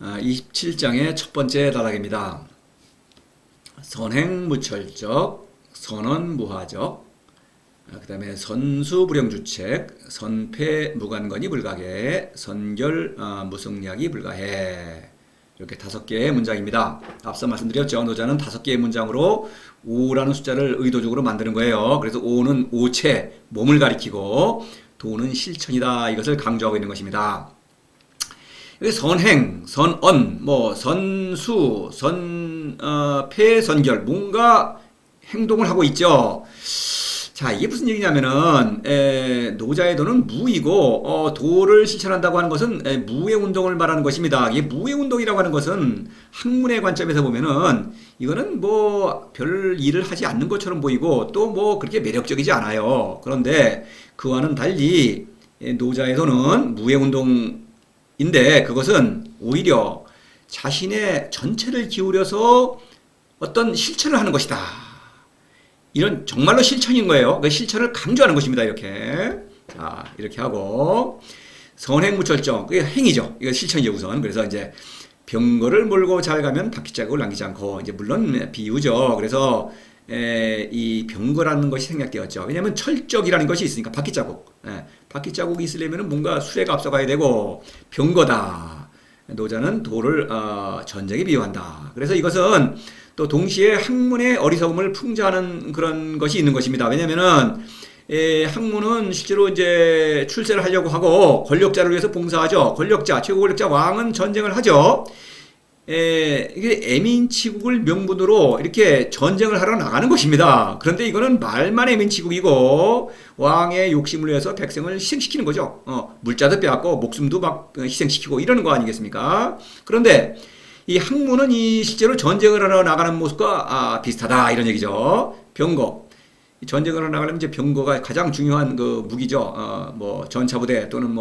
27장의 첫 번째 단락입니다. 선행무철적, 선언무화적, 그 다음에 선수불영주책, 선패무관건이 불가해, 선결 무성리학이 불가해. 이렇게 5개의 문장입니다. 앞서 말씀드렸죠. 노자는 5개의 문장으로 5라는 숫자를 의도적으로 만드는 거예요. 그래서 5는 오체, 몸을 가리키고 도는 실천이다. 이것을 강조하고 있는 것입니다. 선행, 선언, 선수, 패, 선결, 뭔가 행동을 하고 있죠. 자, 이게 무슨 얘기냐면은, 노자의 도는 무이고, 도를 실천한다고 하는 것은 무의 운동을 말하는 것입니다. 이게 무의 운동이라고 하는 것은 학문의 관점에서 보면은, 이거는 별 일을 하지 않는 것처럼 보이고, 또 그렇게 매력적이지 않아요. 그런데 그와는 달리, 노자의 도는 무의 운동인데, 그것은 오히려 자신의 전체를 기울여서 어떤 실천을 하는 것이다. 이런 정말로 실천인 거예요. 그 실천을 강조하는 것입니다. 이렇게. 자, 이렇게 하고 선행무철적. 그게 행위죠. 이거 실천이죠, 우선. 그래서 이제 병거를 몰고 잘 가면 바퀴자국을 남기지 않고, 이제 물론 비유죠. 그래서 이 병거라는 것이 생략되었죠. 왜냐하면 철적이라는 것이 있으니까 바퀴자국. 바퀴자국이 있으려면 뭔가 수레가 앞서가야 되고 병거다. 노자는 도를 전쟁에 비유한다. 그래서 이것은 또 동시에 학문의 어리석음을 풍자하는 그런 것이 있는 것입니다. 왜냐면은, 학문은 실제로 이제 출세를 하려고 하고 권력자를 위해서 봉사하죠. 최고 권력자 왕은 전쟁을 하죠. 이게 애민치국을 명분으로 이렇게 전쟁을 하러 나가는 것입니다. 그런데 이거는 말만 애민치국이고 왕의 욕심을 위해서 백성을 희생시키는 거죠. 물자도 빼앗고 목숨도 막 희생시키고 이러는 거 아니겠습니까? 그런데 이 학문은 실제로 전쟁을 하러 나가는 모습과 비슷하다 이런 얘기죠. 병거. 전쟁을 하러 나가려면 이제 병거가 가장 중요한 그 무기죠. 전차부대 또는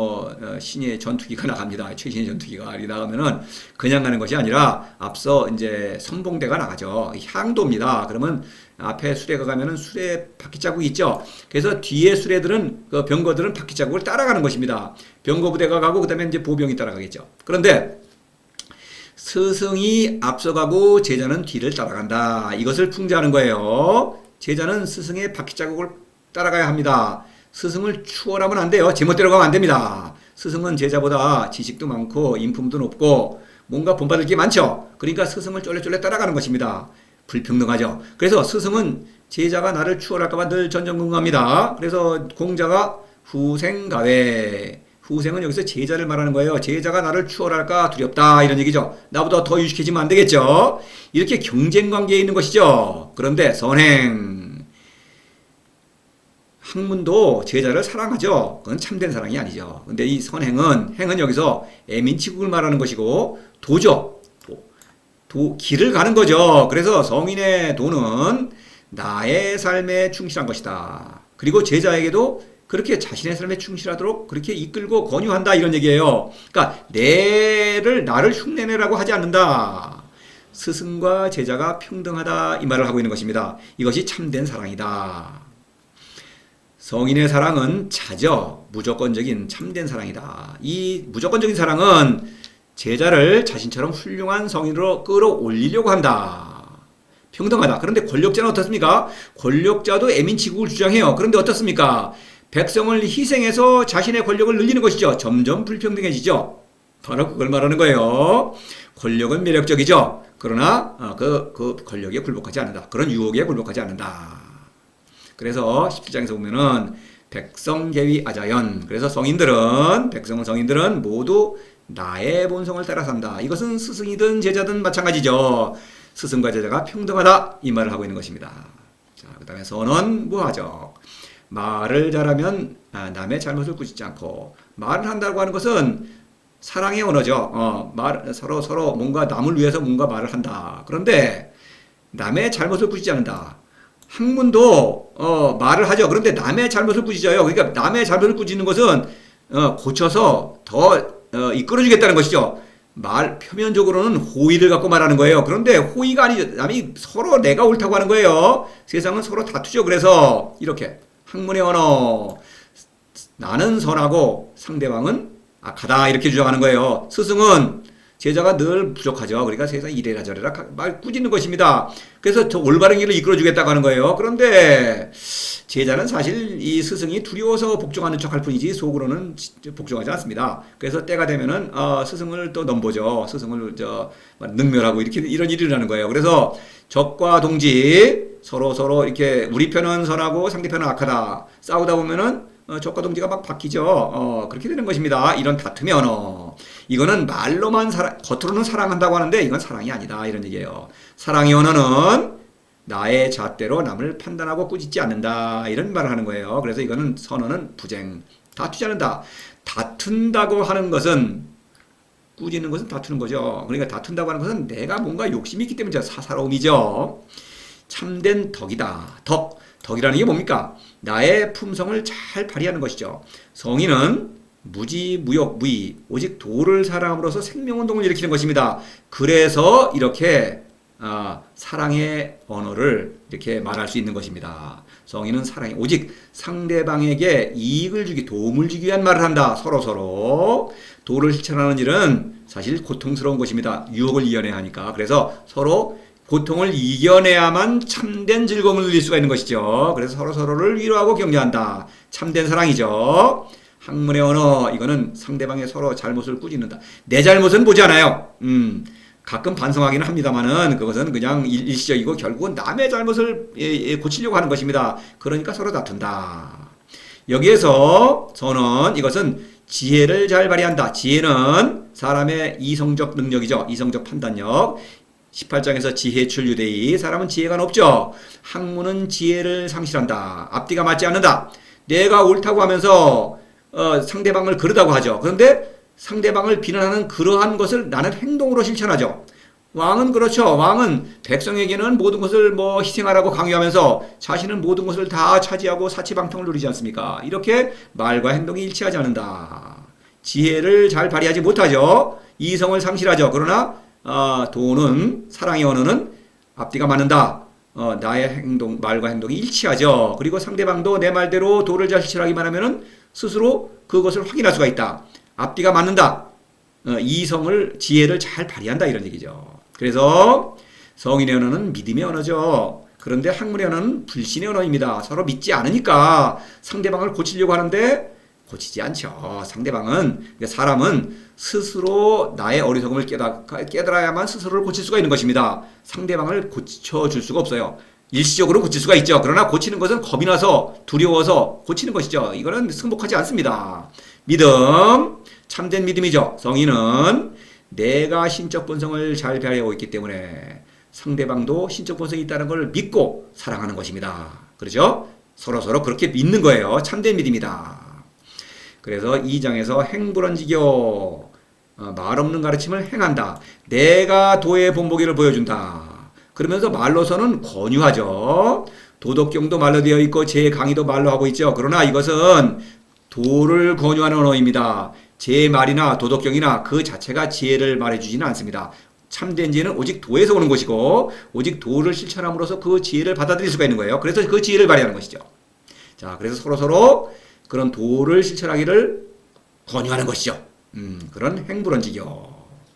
신의 전투기가 나갑니다. 최신의 전투기가 나가면은 그냥 가는 것이 아니라 앞서 이제 선봉대가 나가죠. 향도입니다. 그러면 앞에 수레가 가면은 수레 바퀴자국이 있죠. 그래서 뒤에 수레들은 그 병거들은 바퀴자국을 따라가는 것입니다. 병거 부대가 가고 그다음에 이제 보병이 따라가겠죠. 그런데 스승이 앞서가고 제자는 뒤를 따라간다. 이것을 풍자하는 거예요. 제자는 스승의 바퀴자국을 따라가야 합니다. 스승을 추월하면 안 돼요. 제멋대로 가면 안 됩니다. 스승은 제자보다 지식도 많고 인품도 높고 뭔가 본받을 게 많죠. 그러니까 스승을 쫄래쫄래 따라가는 것입니다. 불평등하죠. 그래서 스승은 제자가 나를 추월할까봐 늘 전전긍긍합니다. 그래서 공자가 후생가외, 후생은 여기서 제자를 말하는 거예요. 제자가 나를 추월할까 두렵다 이런 얘기죠. 나보다 더 유식해지면 안 되겠죠. 이렇게 경쟁관계에 있는 것이죠. 그런데 선행, 학문도 제자를 사랑하죠. 그건 참된 사랑이 아니죠. 근데 이 행은 여기서 애민치국을 말하는 것이고 도죠. 길을 가는 거죠. 그래서 성인의 도는 나의 삶에 충실한 것이다. 그리고 제자에게도 그렇게 자신의 삶에 충실하도록 그렇게 이끌고 권유한다 이런 얘기예요. 그러니까 나를 흉내내라고 하지 않는다. 스승과 제자가 평등하다 이 말을 하고 있는 것입니다. 이것이 참된 사랑이다. 성인의 사랑은 자죠. 무조건적인 참된 사랑이다. 이 무조건적인 사랑은 제자를 자신처럼 훌륭한 성인으로 끌어올리려고 한다. 평등하다. 그런데 권력자는 어떻습니까? 권력자도 애민치국을 주장해요. 그런데 어떻습니까? 백성을 희생해서 자신의 권력을 늘리는 것이죠. 점점 불평등해지죠. 바로 그걸 말하는 거예요. 권력은 매력적이죠. 그러나 그 권력에 굴복하지 않는다. 그런 유혹에 굴복하지 않는다. 그래서 17장에서 보면은 백성계위 아자연. 그래서 성인들은 모두 나의 본성을 따라 산다. 이것은 스승이든 제자든 마찬가지죠. 스승과 제자가 평등하다 이 말을 하고 있는 것입니다. 자, 그다음에 선언무화적. 말을 잘하면 남의 잘못을 꾸짖지 않고, 말을 한다고 하는 것은 사랑의 언어죠. 서로 뭔가 남을 위해서 뭔가 말을 한다. 그런데 남의 잘못을 꾸짖지 않는다. 학문도 말을 하죠. 그런데 남의 잘못을 꾸짖어요. 그러니까 남의 잘못을 꾸짖는 것은 고쳐서 더 이끌어주겠다는 것이죠. 표면적으로는 호의를 갖고 말하는 거예요. 그런데 호의가 아니죠. 남이 서로 내가 옳다고 하는 거예요. 세상은 서로 다투죠. 그래서 이렇게 학문의 언어, 나는 선하고 상대방은 악하다 이렇게 주장하는 거예요. 스승은 제자가 늘 부족하죠. 그러니까 세상 이래라 저래라 말 꾸짖는 것입니다. 그래서 저 올바른 길을 이끌어주겠다고 하는 거예요. 그런데 제자는 사실 이 스승이 두려워서 복종하는 척할 뿐이지 속으로는 복종하지 않습니다. 그래서 때가 되면은 스승을 또 넘보죠. 스승을 능멸하고 이렇게 이런 일이 일어나는 거예요. 그래서 적과 동지 서로 이렇게 우리 편은 선하고 상대편은 악하다 싸우다 보면은 적과 동지가 막 바뀌죠. 그렇게 되는 것입니다. 이런 다툼의 언어. 이거는 말로만 겉으로는 사랑한다고 하는데 이건 사랑이 아니다. 이런 얘기예요. 사랑의 언어는 나의 잣대로 남을 판단하고 꾸짖지 않는다. 이런 말을 하는 거예요. 그래서 이거는 선언은 부쟁. 다투지 않는다. 다툰다고 하는 것은 꾸짖는 것은 다투는 거죠. 그러니까 다툰다고 하는 것은 내가 뭔가 욕심이 있기 때문이죠. 사사로움이죠. 참된 덕이다. 덕이라는 게 뭡니까? 나의 품성을 잘 발휘하는 것이죠. 성인은 무지, 무욕, 무의, 오직 도를 사랑함으로써 생명운동을 일으키는 것입니다. 그래서 이렇게 사랑의 언어를 이렇게 말할 수 있는 것입니다. 성인은 사랑이 오직 상대방에게 이익을 주기, 도움을 주기 위한 말을 한다. 서로 도를 실천하는 일은 사실 고통스러운 것입니다. 유혹을 이겨내야 하니까. 그래서 서로 고통을 이겨내야만 참된 즐거움을 누릴 수가 있는 것이죠. 그래서 서로를 위로하고 격려한다. 참된 사랑이죠. 학문의 언어, 이거는 상대방의 서로 잘못을 꾸짖는다. 내 잘못은 보지 않아요. 가끔 반성하기는 합니다만은 그것은 그냥 일시적이고 결국은 남의 잘못을 고치려고 하는 것입니다. 그러니까 서로 다툰다. 여기에서 저는 이것은 지혜를 잘 발휘한다. 지혜는 사람의 이성적 능력이죠. 이성적 판단력. 18장에서 지혜 출유되이 사람은 지혜가 높죠. 학문은 지혜를 상실한다. 앞뒤가 맞지 않는다. 내가 옳다고 하면서 상대방을 그르다고 하죠. 그런데 상대방을 비난하는 그러한 것을 나는 행동으로 실천하죠. 왕은 그렇죠. 왕은 백성에게는 모든 것을 희생하라고 강요하면서 자신은 모든 것을 다 차지하고 사치방통을 누리지 않습니까? 이렇게 말과 행동이 일치하지 않는다. 지혜를 잘 발휘하지 못하죠. 이성을 상실하죠. 그러나 도는 사랑의 언어는 앞뒤가 맞는다. 나의 말과 행동이 일치하죠. 그리고 상대방도 내 말대로 도를 잘 실천하기만 하면은 스스로 그것을 확인할 수가 있다. 앞뒤가 맞는다. 지혜를 잘 발휘한다 이런 얘기죠. 그래서 성인의 언어는 믿음의 언어죠. 그런데 학문의 언어는 불신의 언어입니다. 서로 믿지 않으니까 상대방을 고치려고 하는데 고치지 않죠. 사람은 스스로 나의 어리석음을 깨달아야만 스스로를 고칠 수가 있는 것입니다. 상대방을 고쳐줄 수가 없어요. 일시적으로 고칠 수가 있죠. 그러나 고치는 것은 겁이 나서 두려워서 고치는 것이죠. 이거는 승복하지 않습니다. 믿음, 참된 믿음이죠. 성인은 내가 신적 본성을 잘 발휘하고 있기 때문에 상대방도 신적 본성이 있다는 걸 믿고 사랑하는 것입니다. 그렇죠? 서로 그렇게 믿는 거예요. 참된 믿음이다. 그래서 2장에서 행불언지교, 말 없는 가르침을 행한다. 내가 도의 본보기를 보여준다. 그러면서 말로서는 권유하죠. 도덕경도 말로 되어 있고 제 강의도 말로 하고 있죠. 그러나 이것은 도를 권유하는 언어입니다. 제 말이나 도덕경이나 그 자체가 지혜를 말해주지는 않습니다. 참된 지혜는 오직 도에서 오는 것이고 오직 도를 실천함으로써 그 지혜를 받아들일 수가 있는 거예요. 그래서 그 지혜를 발휘하는 것이죠. 자, 그래서 서로 그런 도를 실천하기를 권유하는 것이죠. 그런 행불언지교.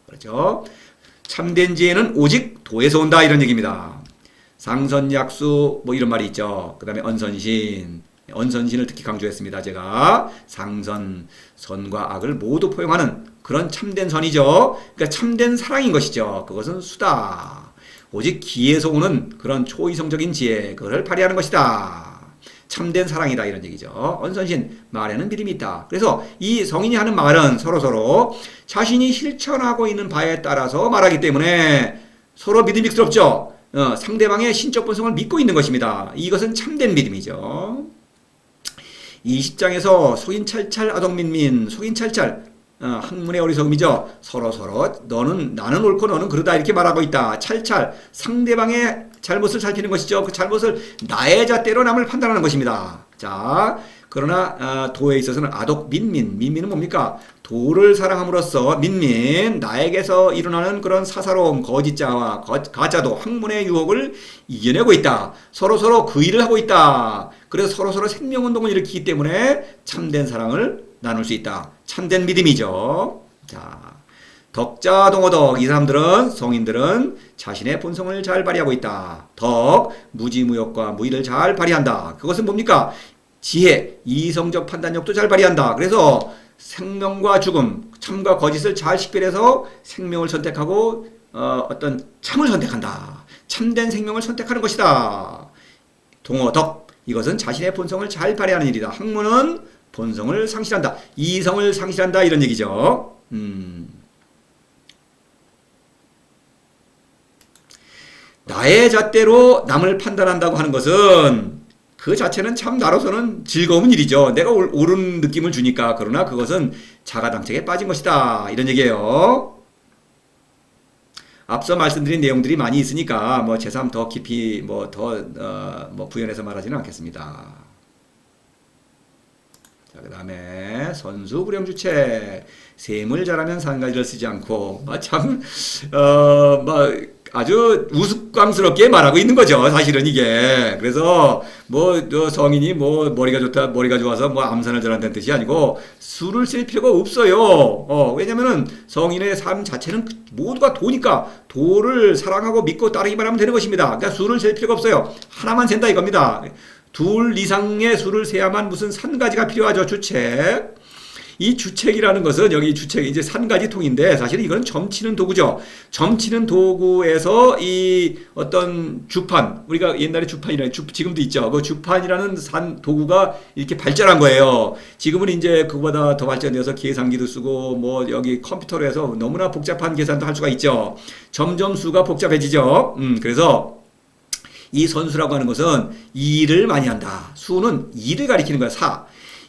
그렇죠? 참된 지혜는 오직 도에서 온다 이런 얘기입니다. 상선약수 이런 말이 있죠. 그 다음에 언선신을 특히 강조했습니다. 제가 선과 악을 모두 포용하는 그런 참된 선이죠. 그러니까 참된 사랑인 것이죠. 그것은 수다. 오직 기에서 오는 그런 초이성적인 지혜, 그걸 발휘하는 것이다. 참된 사랑이다 이런 얘기죠. 언선신, 말에는 믿음이 있다. 그래서 이 성인이 하는 말은 서로 자신이 실천하고 있는 바에 따라서 말하기 때문에 서로 믿음직스럽죠. 상대방의 신적 본성을 믿고 있는 것입니다. 이것은 참된 믿음이죠. 20장에서 속인찰찰 아동민민, 속인찰찰, 학문의 어리석음이죠. 서로 나는 옳고 너는 그러다 이렇게 말하고 있다. 찰찰, 상대방의 잘못을 살피는 것이죠. 그 잘못을 나의 잣대로 남을 판단하는 것입니다. 자, 그러나 도에 있어서는 민민은 뭡니까? 도를 사랑함으로써 나에게서 일어나는 그런 사사로움, 거짓자와 가짜도 학문의 유혹을 이겨내고 있다. 서로 그 일을 하고 있다. 그래서 서로 생명운동을 일으키기 때문에 참된 사랑을 나눌 수 있다. 참된 믿음이죠. 자, 덕자 동어덕 이 사람들은 성인들은 자신의 본성을 잘 발휘하고 있다. 덕 무지무역과 무의를 잘 발휘한다. 그것은 뭡니까? 지혜 이성적 판단력도 잘 발휘한다. 그래서 생명과 죽음 참과 거짓을 잘 식별해서 생명을 선택하고 어떤 참을 선택한다. 참된 생명을 선택하는 것이다. 동어덕 이것은 자신의 본성을 잘 발휘하는 일이다. 학문은 본성을 상실한다. 이성을 상실한다 이런 얘기죠. 나의 잣대로 남을 판단한다고 하는 것은 그 자체는 참 나로서는 즐거운 일이죠. 내가 옳은 느낌을 주니까. 그러나 그것은 자가당착에 빠진 것이다. 이런 얘기예요. 앞서 말씀드린 내용들이 많이 있으니까 뭐 제3 더 깊이 더 부연해서 말하지는 않겠습니다. 자, 그 다음에 선수 불량주체 셈을 잘하면 산가지를 쓰지 않고 아주 우스꽝스럽게 말하고 있는 거죠. 사실은 이게. 그래서 성인이 머리가 좋다, 머리가 좋아서 암산을 잘한다는 뜻이 아니고 수를 쓸 필요가 없어요. 왜냐면은 성인의 삶 자체는 모두가 도니까 도를 사랑하고 믿고 따르기만 하면 되는 것입니다. 그러니까 수를 셀 필요가 없어요. 하나만 센다 이겁니다. 둘 이상의 수를 세야만 무슨 산가지가 필요하죠. 주책. 이 주책이라는 것은 여기 주책 이제 산가지 통인데 사실은 이건 점치는 도구죠. 점치는 도구에서 이 어떤 주판 우리가 옛날에 주판이라 지금도 있죠. 그 주판이라는 산 도구가 이렇게 발전한 거예요. 지금은 이제 그거보다 더 발전되어서 계산기도 쓰고 여기 컴퓨터로 해서 너무나 복잡한 계산도 할 수가 있죠. 점점 수가 복잡해지죠. 그래서 이 선수라고 하는 것은 일을 많이 한다. 수는 일을 가리키는 거야.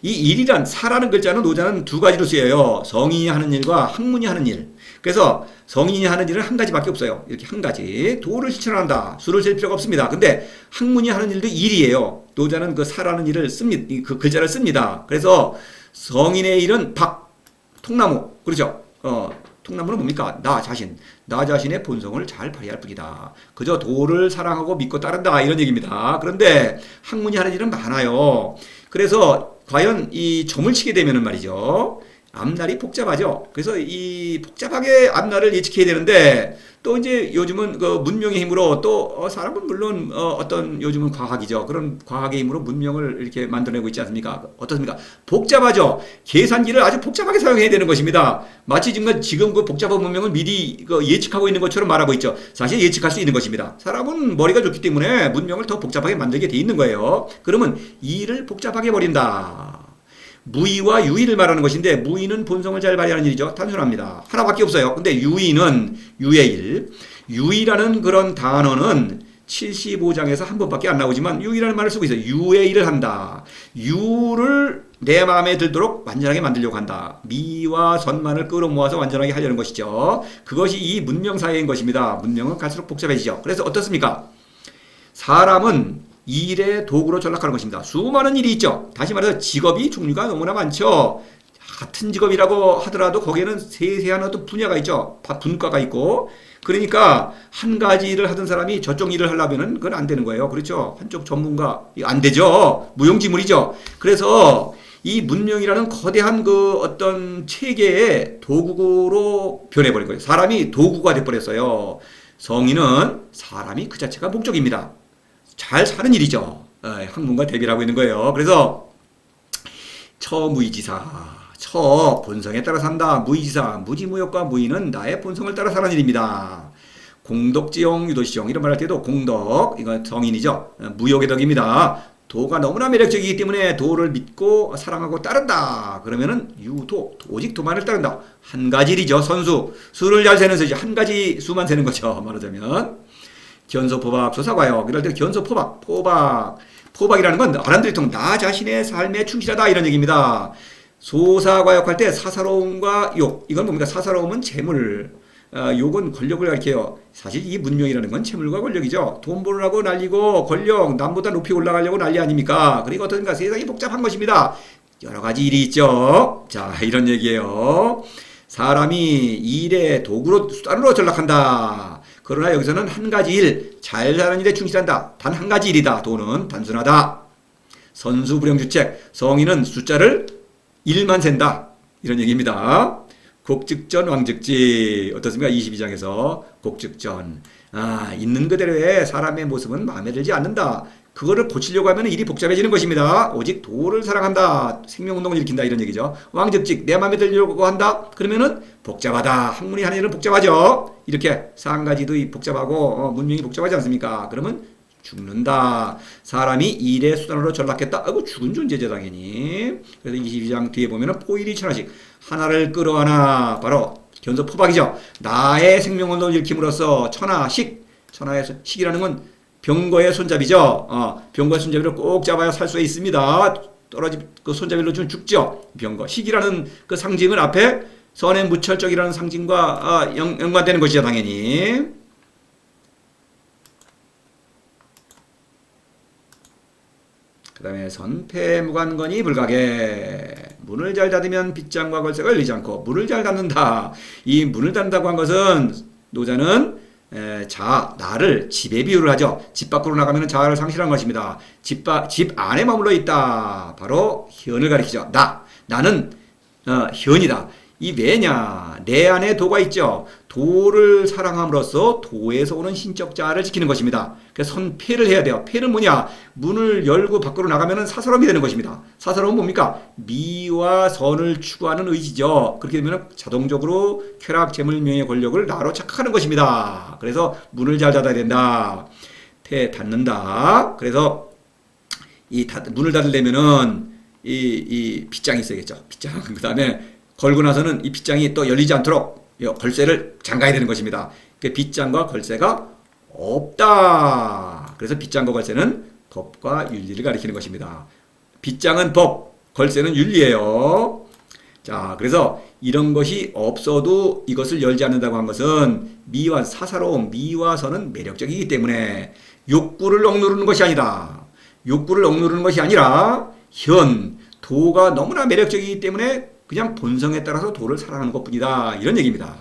이 일이란 사라는 글자는 노자는 두 가지로 쓰여요. 성인이 하는 일과 학문이 하는 일. 그래서 성인이 하는 일은 한 가지밖에 없어요. 이렇게 한 가지. 도를 실천한다. 수를 셀 필요가 없습니다. 근데 학문이 하는 일도 일이에요. 노자는 그 사라는 일을 씁니다. 그 글자를 씁니다. 그래서 성인의 일은 통나무. 그렇죠? 통나무는 뭡니까? 나 자신의 본성을 잘 발휘할 뿐이다. 그저 도를 사랑하고 믿고 따른다. 이런 얘기입니다. 그런데 학문이 하는 일은 많아요. 그래서 과연 이 점을 치게 되면은 말이죠. 앞날이 복잡하죠. 그래서 이 복잡하게 앞날을 예측해야 되는데 또 이제 요즘은 그 문명의 힘으로 또 사람은 물론 어떤 요즘은 과학이죠. 그런 과학의 힘으로 문명을 이렇게 만들어내고 있지 않습니까? 어떻습니까? 복잡하죠. 계산기를 아주 복잡하게 사용해야 되는 것입니다. 마치 지금 그 복잡한 문명을 미리 예측하고 있는 것처럼 말하고 있죠. 사실 예측할 수 있는 것입니다. 사람은 머리가 좋기 때문에 문명을 더 복잡하게 만들게 돼 있는 거예요. 그러면 일을 복잡하게 버린다. 무의와 유의를 말하는 것인데 무의는 본성을 잘 발휘하는 일이죠. 단순합니다. 하나밖에 없어요. 근데 유의는 유의 일. 유의라는 그런 단어는 75장에서 한 번밖에 안 나오지만 유의라는 말을 쓰고 있어요. 유의 일을 한다. 유를 내 마음에 들도록 완전하게 만들려고 한다. 미와 선만을 끌어모아서 완전하게 하려는 것이죠. 그것이 이 문명사회인 것입니다. 문명은 갈수록 복잡해지죠. 그래서 어떻습니까? 사람은 일의 도구로 전락하는 것입니다. 수많은 일이 있죠. 다시 말해서 직업이 종류가 너무나 많죠. 같은 직업이라고 하더라도 거기에는 세세한 어떤 분야가 있죠. 분과가 있고. 그러니까 한 가지 일을 하던 사람이 저쪽 일을 하려면은 그건 안 되는 거예요. 그렇죠. 한쪽 전문가 안 되죠. 무용지물이죠. 그래서 이 문명이라는 거대한 그 어떤 체계의 도구로 변해버린 거예요. 사람이 도구가 돼버렸어요. 성인은 사람이 그 자체가 목적입니다. 잘 사는 일이죠. 학문과 대비를 하고 있는 거예요. 그래서 처무의지사, 본성에 따라 산다. 무의지사, 무지무역과 무의는 나의 본성을 따라 사는 일입니다. 공덕지용, 유도시용 이런 말 할 때도 공덕, 이건 성인이죠. 무역의 덕입니다. 도가 너무나 매력적이기 때문에 도를 믿고 사랑하고 따른다. 그러면은 유도, 오직 도만을 따른다. 한 가지 일이죠. 선수, 수를 잘 세는 수지 한 가지 수만 세는 거죠. 말하자면. 견소포박, 조사과역 이럴 때 포박이라는 건 아람들이 나 자신의 삶에 충실하다 이런 얘기입니다. 소사과역 할 때 사사로움과 욕 이건 뭡니까? 사사로움은 재물, 욕은 권력을 가리켜요. 사실 이 문명이라는 건 재물과 권력이죠. 돈 벌으라고 난리고 권력 남보다 높이 올라가려고 난리 아닙니까? 그리고 어떤가 세상이 복잡한 것입니다. 여러 가지 일이 있죠. 자, 이런 얘기예요. 사람이 일의 도구로 수단으로 전락한다. 그러나 여기서는 한 가지 일, 잘 사는 일에 충실한다. 단 한 가지 일이다. 도는 단순하다. 선수불량주책, 성인은 숫자를 1만 센다. 이런 얘기입니다. 곡즉전 왕즉지 어떻습니까? 22장에서 곡즉전. 있는 그대로의 사람의 모습은 마음에 들지 않는다. 그거를 고치려고 하면 일이 복잡해지는 것입니다. 오직 도를 사랑한다. 생명운동을 일으킨다. 이런 얘기죠. 왕즉직 내 마음에 들려고 한다. 그러면은 복잡하다. 학문이 하는 일은 복잡하죠. 이렇게 상가지도 복잡하고 문명이 복잡하지 않습니까? 그러면 죽는다. 사람이 일의 수단으로 전락했다. 아이고 죽은 존재죠 당연히. 그래서 22장 뒤에 보면은 포일이 천하식 하나를 끌어안아 바로 견서 포박이죠. 나의 생명운동을 일으킴으로써 천하식 천하의 식이라는 건 병거의 손잡이죠. 병거의 손잡이를 꼭 잡아야 살 수 있습니다. 떨어진 그 손잡이로 좀 죽죠. 병거 식이라는 그 상징을 앞에 선의 무철적이라는 상징과 연관되는 것이죠 당연히. 그 다음에 선패무관건이 불가게. 문을 잘 닫으면 빗장과 걸쇠가 열리지 않고 문을 잘 닫는다. 이 문을 닫는다고 한 것은 노자는 나를 집에 비유를 하죠. 집 밖으로 나가면 자아를 상실한 것입니다. 집 안에 머물러 있다. 바로 현을 가리키죠. 나는 현이다. 이 왜냐? 내 안에 도가 있죠. 도를 사랑함으로써 도에서 오는 신적 자아를 지키는 것입니다. 그래서 선패를 해야 돼요. 패는 뭐냐? 문을 열고 밖으로 나가면 사사로움이 되는 것입니다. 사사로움은 뭡니까? 미와 선을 추구하는 의지죠. 그렇게 되면 자동적으로 쾌락, 재물, 명예, 권력을 나로 착각하는 것입니다. 그래서 문을 잘 닫아야 된다. 패 닫는다. 그래서 문을 닫으려면은 이 빗장이 있어야겠죠. 빗장. 그 다음에 걸고 나서는 이 빗장이 또 열리지 않도록 걸쇠를 잠가야 되는 것입니다. 그 빗장과 걸쇠가 없다. 그래서 빗장과 걸쇠는 법과 윤리를 가리키는 것입니다. 빗장은 법, 걸쇠는 윤리예요. 자, 그래서 이런 것이 없어도 이것을 열지 않는다고 한 것은 미와 사사로움, 미와 선은 매력적이기 때문에 욕구를 억누르는 것이 아니다. 욕구를 억누르는 것이 아니라 도가 너무나 매력적이기 때문에 그냥 본성에 따라서 도를 사랑하는 것뿐이다. 이런 얘기입니다.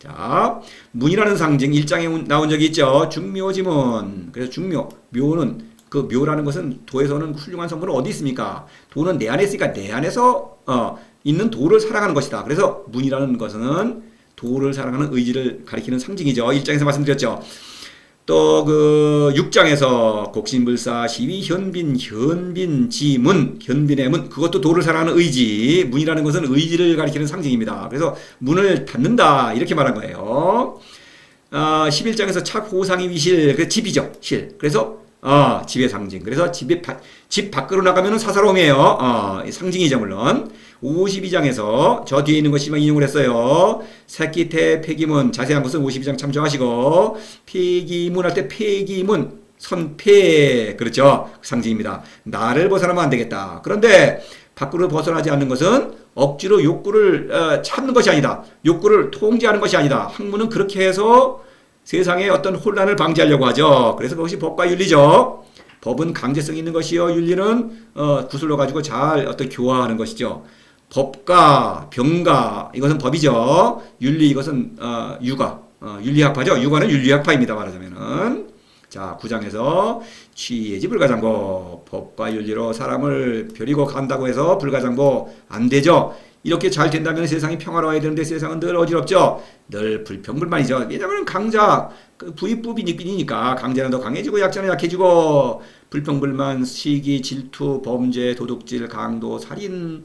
자, 문이라는 상징 1장에 나온 적이 있죠. 중묘지문. 그래서 묘는 그 묘라는 것은 도에서는 훌륭한 성분은 어디 있습니까? 도는 내 안에 있으니까 내 안에서 있는 도를 사랑하는 것이다. 그래서 문이라는 것은 도를 사랑하는 의지를 가리키는 상징이죠. 1장에서 말씀드렸죠. 또 그 6장에서 곡신불사 시위 현빈 지문 현빈의 문 그것도 도를 사랑하는 의지 문이라는 것은 의지를 가리키는 상징입니다. 그래서 문을 닫는다 이렇게 말한 거예요. 11장에서 착호상이 위실 그 집이죠 실 그래서 집의 상징 그래서 집 밖으로 나가면 사사로움이에요. 상징이죠 물론. 52장에서 저 뒤에 있는 것이만 인용을 했어요. 새끼태 폐기문 자세한 것은 52장 참조하시고 폐기문 할 때 폐기문 선폐 그렇죠 상징입니다. 나를 벗어나면 안 되겠다. 그런데 밖으로 벗어나지 않는 것은 억지로 욕구를 참는 것이 아니다. 욕구를 통제하는 것이 아니다. 학문은 그렇게 해서 세상에 어떤 혼란을 방지하려고 하죠. 그래서 그것이 법과 윤리죠. 법은 강제성이 있는 것이요. 윤리는 구슬로 가지고 잘 어떤 교화하는 것이죠. 법과 병가 이것은 법이죠. 윤리 이것은 유가 윤리학파죠. 유가는 윤리학파입니다. 말하자면은 자 9장에서 취예지 불가장보 법과 윤리로 사람을 벼리고 간다고 해서 불가장보 안 되죠. 이렇게 잘 된다면 세상이 평화로워야 되는데 세상은 늘 어지럽죠. 늘 불평불만이죠. 왜냐하면 강자 부익부빈이니까 강자는 더 강해지고 약자는 약해지고 불평불만 시기 질투 범죄 도둑질 강도 살인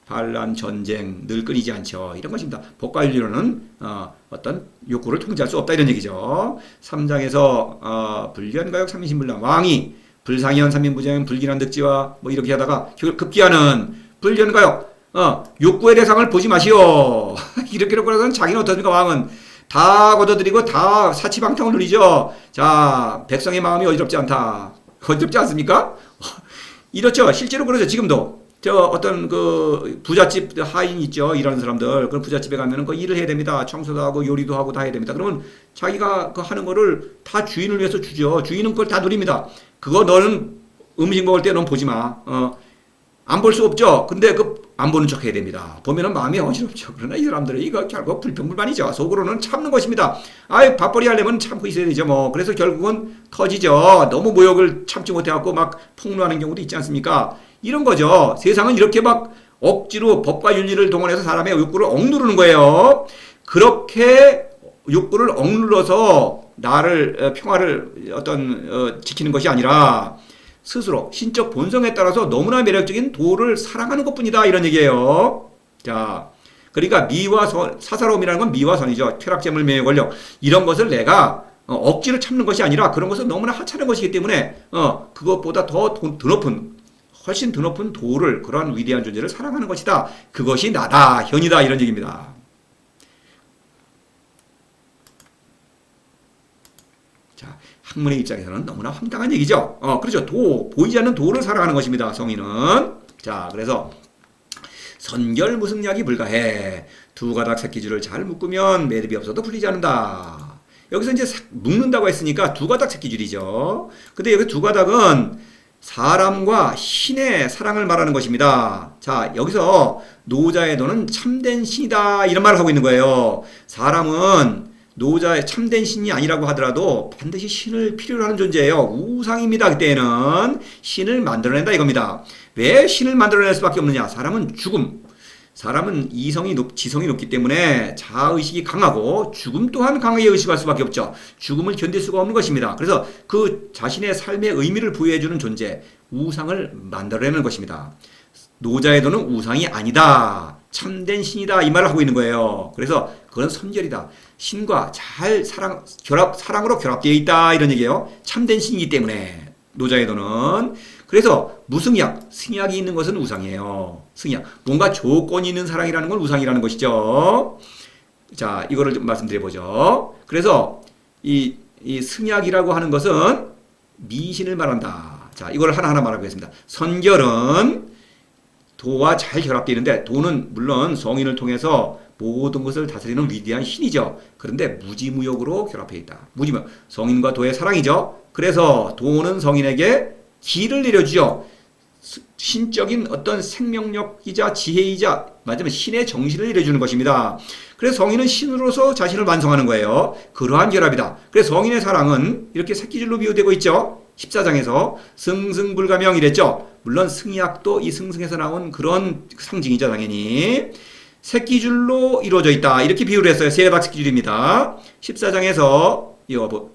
반란 전쟁 늘 끊이지 않죠. 이런 것입니다. 법과 윤리로는 어떤 욕구를 통제할 수 없다 이런 얘기죠. 3장에서 불견가역 삼인신불란 왕이 불상현 삼인부정 불기란 득지와 뭐 이렇게 하다가 급기야는 불견가역 욕구의 대상을 보지 마시오. 이렇게 그러고는 자기는 어떻습니까? 왕은 다 걷어들이고 다 사치방탕을 누리죠. 자 백성의 마음이 어지럽지 않다. 어지럽지 않습니까? 이렇죠. 실제로 그러죠. 지금도. 어떤 그 부잣집 하인 있죠. 일하는 사람들. 그런 부잣집에 가면은 그 일을 해야 됩니다. 청소도 하고 요리도 하고 다 해야 됩니다. 그러면 자기가 그 하는 거를 다 주인을 위해서 주죠. 주인은 그걸 다 누립니다. 그거 너는 음식 먹을 때 넌 보지 마. 안 볼 수 없죠. 근데 안 보는 척 해야 됩니다. 보면은 마음이 어지럽죠. 그러나 이 사람들은 이거 결국 불평불만이죠. 속으로는 참는 것입니다. 밥벌이 하려면 참고 있어야 되죠. 뭐. 그래서 결국은 터지죠. 너무 모욕을 참지 못해갖고 막 폭로하는 경우도 있지 않습니까? 이런 거죠. 세상은 이렇게 막 억지로 법과 윤리를 동원해서 사람의 욕구를 억누르는 거예요. 그렇게 욕구를 억눌러서 나를 평화를 지키는 것이 아니라 스스로 신적 본성에 따라서 너무나 매력적인 도를 사랑하는 것뿐이다 이런 얘기예요. 자, 그러니까 미와 사사로움이라는 건 미와 선이죠. 쾌락, 재물, 명예, 권력 이런 것을 내가 억지로 참는 것이 아니라 그런 것은 너무나 하찮은 것이기 때문에 그것보다 더 훨씬 더 높은 도를 그러한 위대한 존재를 사랑하는 것이다. 그것이 나다, 현이다 이런 얘기입니다. 자, 학문의 입장에서는 너무나 황당한 얘기죠. 그렇죠. 보이지 않는 도를 사랑하는 것입니다. 성인은. 자, 그래서 선결 무승약이 불가해. 두 가닥 새끼줄을 잘 묶으면 매듭이 없어도 풀리지 않는다. 여기서 이제 묶는다고 했으니까 두 가닥 새끼줄이죠. 근데 여기 두 가닥은 사람과 신의 사랑을 말하는 것입니다. 자, 여기서 노자의 도는 참된 신이다 이런 말을 하고 있는 거예요. 사람은 노자의 참된 신이 아니라고 하더라도 반드시 신을 필요로 하는 존재예요. 우상입니다. 그때는 신을 만들어낸다 이겁니다. 왜 신을 만들어낼 수밖에 없느냐? 사람은 사람은 지성이 높기 때문에 자아의식이 강하고 죽음 또한 강하게 의식할 수밖에 없죠. 죽음을 견딜 수가 없는 것입니다. 그래서 그 자신의 삶의 의미를 부여해주는 존재, 우상을 만들어내는 것입니다. 노자의 도는 우상이 아니다. 참된 신이다. 이 말을 하고 있는 거예요. 그래서 그건 선결이다. 신과 잘 사랑으로 결합되어 있다. 이런 얘기예요. 참된 신이기 때문에 노자의 도는. 그래서 무승약, 승약이 있는 것은 우상이에요. 승약. 뭔가 조건이 있는 사랑이라는 건 우상이라는 것이죠. 자, 이거를 좀 말씀드려보죠. 그래서 이 승약이라고 하는 것은 미신을 말한다. 자, 이걸 하나하나 말하겠습니다. 선결은 도와 잘 결합되어 있는데 도는 물론 성인을 통해서 모든 것을 다스리는 위대한 신이죠. 그런데 무지무역으로 결합되어 있다. 무지무역. 성인과 도의 사랑이죠. 그래서 도는 성인에게 기를 내려주죠. 신적인 어떤 생명력이자 지혜이자 맞으면 신의 정신을 내려주는 것입니다. 그래서 성인은 신으로서 자신을 완성하는 거예요. 그러한 결합이다. 그래서 성인의 사랑은 이렇게 새끼줄로 비유되고 있죠. 14장에서 승승불가명 이랬죠. 물론 승약도 이 승승에서 나온 그런 상징이죠. 당연히. 새끼줄로 이루어져 있다. 이렇게 비유를 했어요. 세 가닥 새끼줄입니다. 14장에서 이거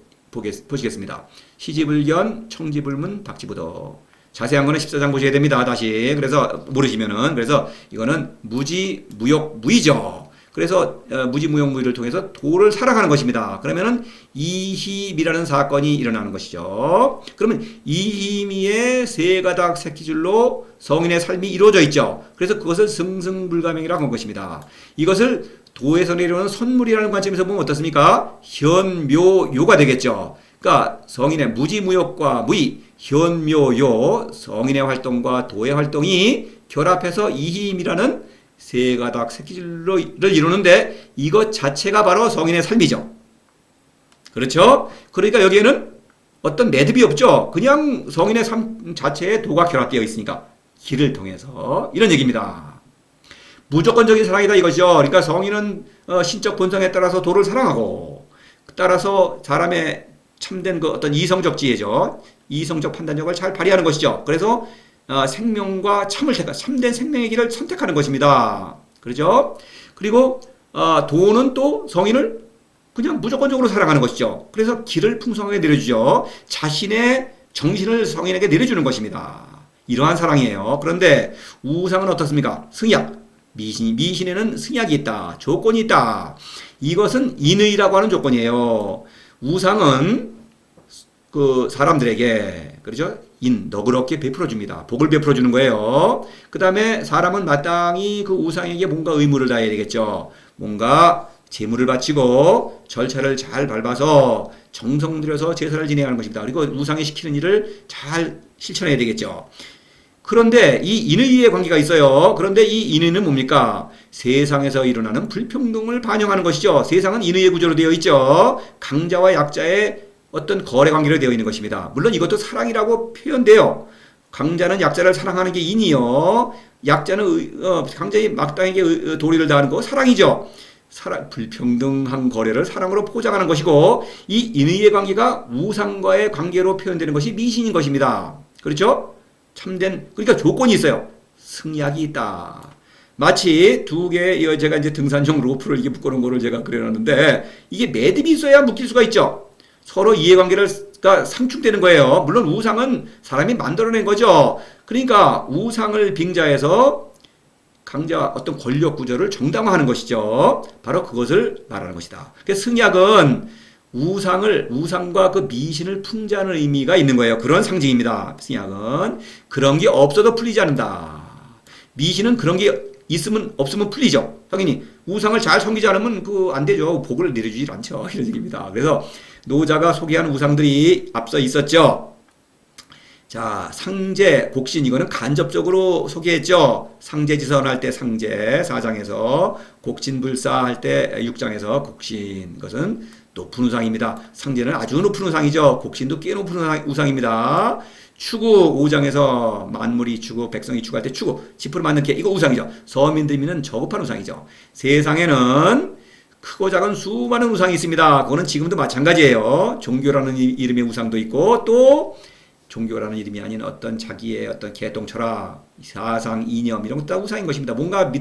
보시겠습니다. 시지불견, 청지불문, 박지부도. 자세한 거는 14장 보셔야 됩니다. 다시. 그래서 모르시면은. 그래서 이거는 무지, 무역, 무이죠. 그래서 무지, 무역, 무이를 통해서 도를 사랑하는 것입니다. 그러면은 이힘이라는 사건이 일어나는 것이죠. 그러면 이힘이의 세 가닥 새끼줄로 성인의 삶이 이루어져 있죠. 그래서 그것을 승승불가명이라고 한 것입니다. 이것을 도에서 내려오는 선물이라는 관점에서 보면 어떻습니까? 현묘요가 되겠죠. 그러니까 성인의 무지무역과 무의, 현묘요, 성인의 활동과 도의 활동이 결합해서 이힘이라는 세 가닥 새끼줄을 이루는데 이것 자체가 바로 성인의 삶이죠. 그렇죠? 그러니까 여기에는 어떤 매듭이 없죠. 그냥 성인의 삶 자체에 도가 결합되어 있으니까 길을 통해서 이런 얘기입니다. 무조건적인 사랑이다 이것이죠. 그러니까 성인은 신적 본성에 따라서 도를 사랑하고 따라서 사람의 참된 그 어떤 이성적 지혜죠. 이성적 판단력을 잘 발휘하는 것이죠. 그래서 생명과 참된 생명의 길을 선택하는 것입니다. 그렇죠? 그리고 도는 또 성인을 그냥 무조건적으로 사랑하는 것이죠. 그래서 길을 풍성하게 내려주죠. 자신의 정신을 성인에게 내려주는 것입니다. 이러한 사랑이에요. 그런데 우상은 어떻습니까? 승약. 미신에는 승약이 있다. 조건이 있다. 이것은 인의라고 하는 조건이에요. 우상은 그 사람들에게 그렇죠? 너그럽게 베풀어줍니다. 복을 베풀어주는 거예요. 그 다음에 사람은 마땅히 그 우상에게 뭔가 의무를 다해야 되겠죠. 뭔가 제물을 바치고 절차를 잘 밟아서 정성 들여서 제사를 진행하는 것입니다. 그리고 우상이 시키는 일을 잘 실천해야 되겠죠. 그런데 이 인의의 관계가 있어요. 그런데 이 인의는 뭡니까? 세상에서 일어나는 불평등을 반영하는 것이죠. 세상은 인의의 구조로 되어 있죠. 강자와 약자의 어떤 거래 관계로 되어 있는 것입니다. 물론 이것도 사랑이라고 표현돼요. 강자는 약자를 사랑하는 게 인이요. 약자는 강자의 막당에게 도리를 다하는 거 사랑이죠. 불평등한 거래를 사랑으로 포장하는 것이고 이 인의의 관계가 우상과의 관계로 표현되는 것이 미신인 것입니다. 그렇죠? 그러니까 조건이 있어요. 승약이 있다. 마치 두 개, 이거 제가 이제 등산용 로프를 이게 묶어놓은 거를 제가 그려놨는데, 이게 매듭이 있어야 묶일 수가 있죠. 서로 이해관계가 상충되는 거예요. 물론 우상은 사람이 만들어낸 거죠. 그러니까 우상을 빙자해서 강자와 어떤 권력 구조를 정당화하는 것이죠. 바로 그것을 말하는 것이다. 그래서 승약은 우상과 그 미신을 풍자하는 의미가 있는 거예요. 그런 상징입니다. 승약은 그런 게 없어도 풀리지 않는다. 미신은 그런 게 있으면 없으면 풀리죠. 당연히 우상을 잘 섬기지 않으면 안 되죠. 복을 내려주질 않죠. 이런 얘기입니다. 그래서 노자가 소개한 우상들이 앞서 있었죠. 자, 상제, 곡신, 이거는 간접적으로 소개했죠. 상제지선 할 때 상제 4장에서, 곡신불사 할 때 6장에서 곡신, 이것은 높은 우상입니다. 상제는 아주 높은 우상이죠. 곡신도 꽤 높은 우상입니다. 추구 5장에서 만물이 추구, 백성이 추구할 때 추구, 지푸를 만든 개, 이거 우상이죠. 서민들이 믿는 저급한 우상이죠. 세상에는 크고 작은 수많은 우상이 있습니다. 그거는 지금도 마찬가지예요. 종교라는 이름의 우상도 있고, 또 종교라는 이름이 아닌 어떤 자기의 어떤 개똥 철학, 사상, 이념 이런 것도 다 우상인 것입니다. 뭔가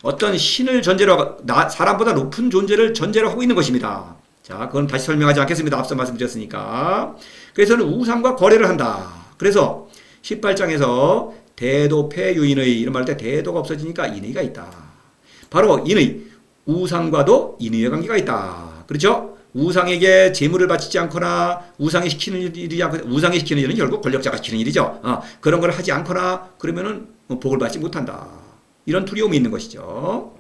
어떤 신을 전제로 사람보다 높은 존재를 전제로 하고 있는 것입니다. 자, 그건 다시 설명하지 않겠습니다. 앞서 말씀드렸으니까. 그래서는 우상과 거래를 한다. 그래서 18장에서 대도패유인의 이런 말 할 때 대도가 없어지니까 인의가 있다. 바로 인의, 우상과도 인의의 관계가 있다. 그렇죠? 우상에게 재물을 바치지 않거나 우상이 시키는 일은 결국 권력자가 시키는 일이죠. 그런 걸 하지 않거나 그러면은 복을 받지 못한다. 이런 두려움이 있는 것이죠.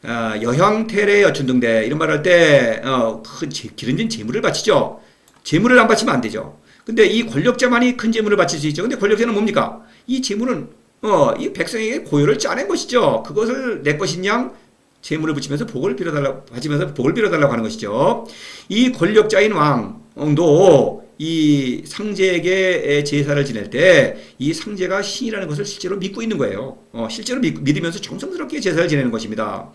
여형태례 여춘등대 이런 말 할 때 큰 기름진 재물을 바치죠. 재물을 안 바치면 안 되죠. 근데 이 권력자만이 큰 재물을 바칠 수 있죠. 근데 권력자는 뭡니까? 이 재물은 이 백성에게 고요를 짜낸 것이죠. 그것을 내 것인 양 재물을 붙이면서 복을 빌어달라고 하는 것이죠. 이 권력자인 왕도 이 상제에게 제사를 지낼 때 이 상제가 신이라는 것을 실제로 믿고 있는 거예요. 실제로 믿으면서 정성스럽게 제사를 지내는 것입니다.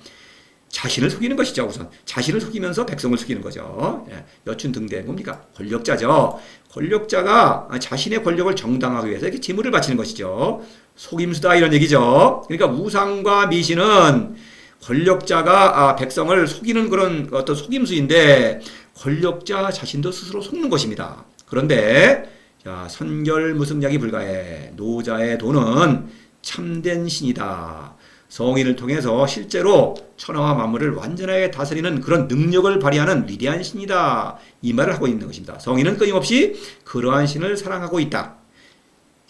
자신을 속이는 것이죠. 우선 자신을 속이면서 백성을 속이는 거죠. 여춘 등대 뭡니까? 권력자죠. 권력자가 자신의 권력을 정당화하기 위해서 이렇게 재물을 바치는 것이죠. 속임수다 이런 얘기죠. 그러니까 우상과 미신은 권력자가 백성을 속이는 그런 어떤 속임수인데 권력자 자신도 스스로 속는 것입니다. 그런데 자, 선결무승약이 불가해. 노자의 도는 참된 신이다. 성인을 통해서 실제로 천하와 만물을 완전하게 다스리는 그런 능력을 발휘하는 위대한 신이다. 이 말을 하고 있는 것입니다. 성인은 끊임없이 그러한 신을 사랑하고 있다.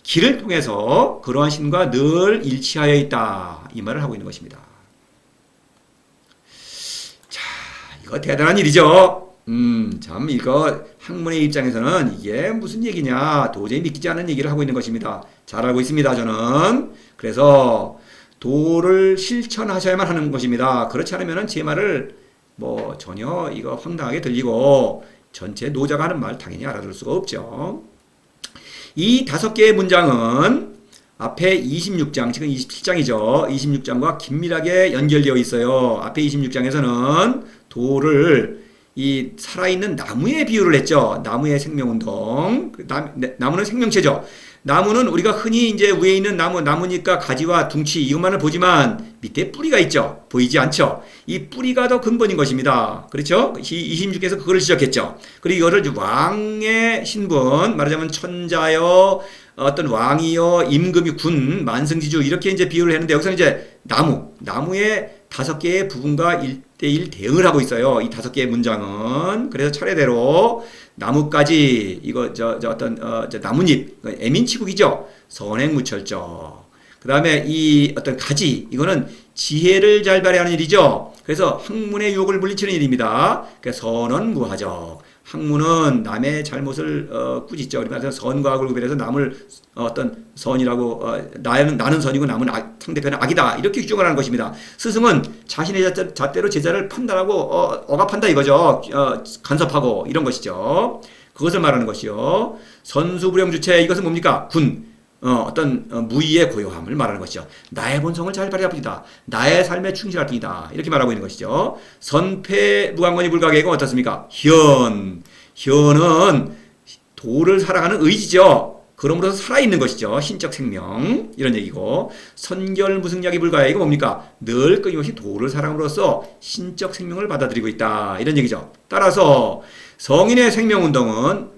길을 통해서 그러한 신과 늘 일치하여 있다. 이 말을 하고 있는 것입니다. 자, 이거 대단한 일이죠. 참 이거 학문의 입장에서는 이게 무슨 얘기냐 도저히 믿기지 않는 얘기를 하고 있는 것입니다. 잘 알고 있습니다. 저는. 그래서 도를 실천하셔야만 하는 것입니다. 그렇지 않으면 제 말을 전혀 이거 황당하게 들리고 전체 노자가 하는 말 당연히 알아들을 수가 없죠. 이 5개의 문장은 앞에 26장, 지금 27장이죠. 26장과 긴밀하게 연결되어 있어요. 앞에 26장에서는 도를 이 살아있는 나무에 비유를 했죠. 나무의 생명운동. 나무는 생명체죠. 나무는 우리가 흔히 이제 위에 있는 나무니까 가지와 둥치 이것만을 보지만 밑에 뿌리가 있죠. 보이지 않죠. 이 뿌리가 더 근본인 것입니다. 그렇죠? 26에서 그걸 지적했죠. 그리고 이거를 왕의 신분, 말하자면 천자여, 어떤 왕이여, 임금이 군, 만승지주 이렇게 이제 비유를 했는데 여기서는 이제 나무의 5개의 부분과 1대1 대응을 하고 있어요. 이 5개의 문장은. 그래서 차례대로 나무까지 이거 어떤 나뭇잎 애민치국이죠. 선행무철저. 그다음에 이 어떤 가지 이거는 지혜를 잘 발휘하는 일이죠. 그래서 학문의 유혹을 물리치는 일입니다. 그러니까 선언무하적. 학문은 남의 잘못을 꾸짖죠. 그러니까 선과학을 구별해서 남을 어떤 선이라고 나는 선이고 남은 상대편은 악이다 이렇게 규정을 하는 것입니다. 스승은 자신의 잣대로 제자를 판단하고 억압한다 이거죠. 간섭하고 이런 것이죠. 그것을 말하는 것이요. 선수불영주체 이것은 뭡니까? 군. 어떤 무의의 고요함을 말하는 것이죠. 나의 본성을 잘 발휘할 뿐이다. 나의 삶에 충실할 뿐이다. 이렇게 말하고 있는 것이죠. 선패 무관건이 불가계가 어떻습니까? 현은 도를 살아가는 의지죠. 그러므로서 살아있는 것이죠. 신적 생명 이런 얘기고 선결 무승약이 불가해 이거 뭡니까? 늘 끊임없이 도를 사랑으로써 신적 생명을 받아들이고 있다 이런 얘기죠. 따라서 성인의 생명운동은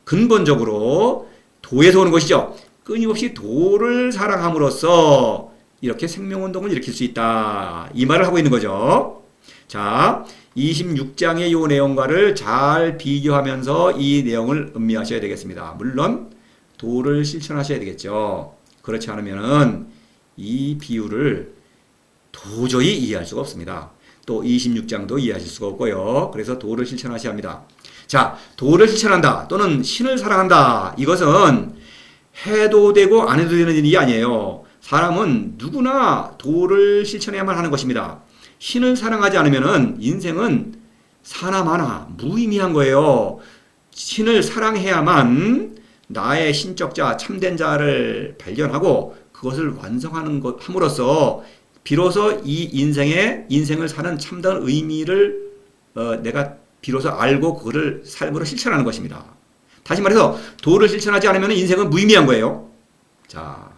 근본적으로 도에서 오는 것이죠. 끊임없이 도를 사랑함으로써 이렇게 생명운동을 일으킬 수 있다 이 말을 하고 있는 거죠. 자 26장의 이 내용과를 잘 비교하면서 이 내용을 음미하셔야 되겠습니다. 물론 도를 실천하셔야 되겠죠. 그렇지 않으면 이 비유를 도저히 이해할 수가 없습니다. 또 26장도 이해하실 수가 없고요. 그래서 도를 실천하셔야 합니다. 자, 도를 실천한다 또는 신을 사랑한다. 이것은 해도 되고 안 해도 되는 일이 아니에요. 사람은 누구나 도를 실천해야만 하는 것입니다. 신을 사랑하지 않으면 인생은 사나마나 무의미한 거예요. 신을 사랑해야만 나의 신적자, 참된 자를 발견하고 그것을 완성하는 것 함으로써 비로소 이 인생을 사는 참다운 의미를 내가 비로소 알고 그거를 삶으로 실천하는 것입니다. 다시 말해서 도를 실천하지 않으면 인생은 무의미한 거예요. 자,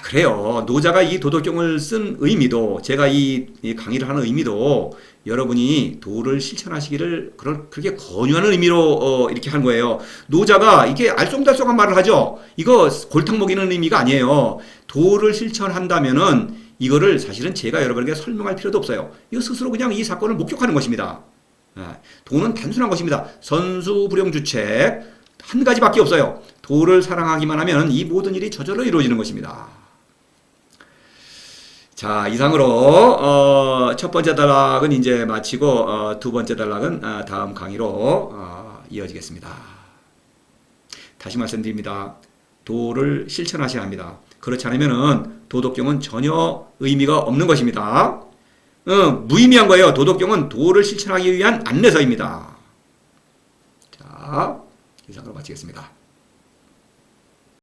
그래요. 노자가 이 도덕경을 쓴 의미도 제가 이 강의를 하는 의미도 여러분이 도를 실천하시기를 그렇게 권유하는 의미로 이렇게 한 거예요. 노자가 이게 알쏭달쏭한 말을 하죠. 이거 골탕 먹이는 의미가 아니에요. 도를 실천한다면은 이거를 사실은 제가 여러분에게 설명할 필요도 없어요. 이거 스스로 그냥 이 사건을 목격하는 것입니다. 도는 단순한 것입니다. 선수불용주책 한 가지밖에 없어요. 도를 사랑하기만 하면 이 모든 일이 저절로 이루어지는 것입니다. 자, 이상으로 첫 번째 단락은 이제 마치고 두 번째 단락은 다음 강의로 이어지겠습니다. 다시 말씀드립니다. 도를 실천하셔야 합니다. 그렇지 않으면 도덕경은 전혀 의미가 없는 것입니다. 무의미한 거예요. 도덕경은 도를 실천하기 위한 안내서입니다. 자, 이상으로 마치겠습니다.